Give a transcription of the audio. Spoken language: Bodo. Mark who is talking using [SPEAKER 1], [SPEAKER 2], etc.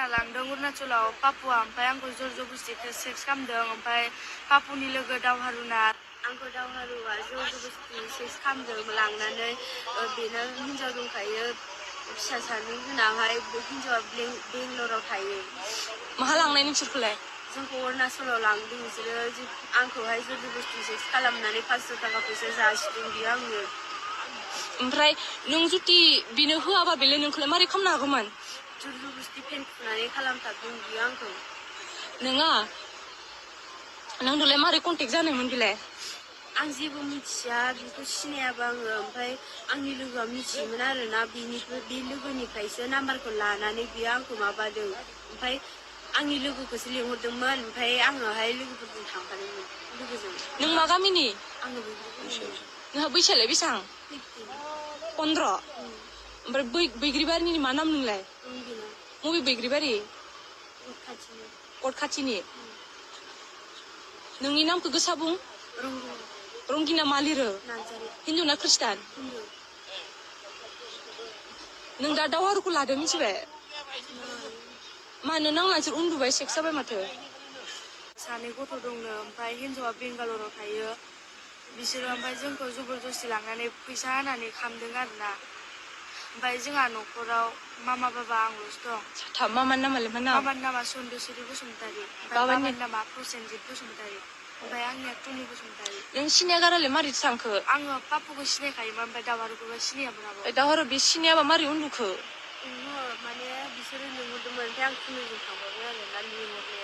[SPEAKER 1] लांदों अरुणाचलाव पापुआ ओमफ्राय आंखौ जर जबस्ति सेक्स खालामदों ओमफ्राय पापुनि लोगो दावहारुना आंखौ दावहारुआ जर जबस्ति सेक्स खालामदों लांनानै बेना हिन्जाव दंखायो फिसा सानै उनावहाय हिन्जावा बेंगलराव थायो।
[SPEAKER 2] माहा लांनाय नोंसोरखौलाय?
[SPEAKER 1] जोंखौ अरुणाचलाव लांदों बिसोरो आंखौहाय जर जबस्ति सेक्स खालामनानै 500 थाखा फैसा जासिदों बियो आंनो।
[SPEAKER 2] ओमफ्राय नों जुदि बिनो होआबा बेलाय नोंखौलाय मारै खालामनो हागौमोन?
[SPEAKER 1] जर जबस्ति फेन फुनानै खालामथारदों बियो आंखौ।
[SPEAKER 2] नोङा नोंदोलाय मारै कन्टेक्ट जानायमोन बेलाय?
[SPEAKER 1] आं जेबो मिथिया बेखौ सिनायाबा आङो ओमफ्राय आंनि लोगोआ मिथियोमोन आरोना बे लोगोनिफ्रायसो नाम्बारखौ लानानै बियो आंखौ माबादों ओमफ्राय आंनि लोगोखौसो लिंहरदोंमोन ओमफ्राय आङोहाय लोगोफोरजों थांफादोंमोन लोगोजों।
[SPEAKER 2] नों मा गामिनि?
[SPEAKER 1] आङो
[SPEAKER 2] नोंहा बैसोआलाय बेसेबां? 15। ओमफ्राय बैग्रिबारिनि मा नाम नोंलाय? मबे बैग्रिबारि? कट खाथिनि। नोंनि नामखौ गोसा बुं। रंगिना मा लिरो? हिन्दु ना ख्रिस्टान? नों दा दावहारुखौ लादों मिथिबाय? मानो नांला नोंसोर उन्दुबाय सेक्स जाबाय माथो?
[SPEAKER 1] सानै गथ' दंनो ओमफ्राय हिन्जावा बेंगालराव थायो बिसोरो ओमफ्राय जोंखौ जबरदस्ति लांनानै फैसा होनानै खामदों आरोना। ओमफ्राय जोंहा न'खराव मामा बाबा आंल'सो दं।
[SPEAKER 2] मामानि नामालाय मा नाम?
[SPEAKER 1] मामानि नामा सन्दोसुरि बसुमतारी ओमफ्राय बाबानि नामा प्रसेनजित बसुमतारी ओमफ्राय आंनिया टुनि बसुमतारी।
[SPEAKER 2] नों सिनाया गारालाय मारै थांखो?
[SPEAKER 1] आङो पापुखौ सिनायखायोमोन ओमफ्राय दावहारुखौबो सिनायामोन आब'।
[SPEAKER 2] दावहारु बे सिनायाबा मारै उन्दुखो?
[SPEAKER 1] माने बिसोरो लिंहरदोंमोन ओमफ्राय आं टुनिजों थांबाय आरोना लिंहरनायाव।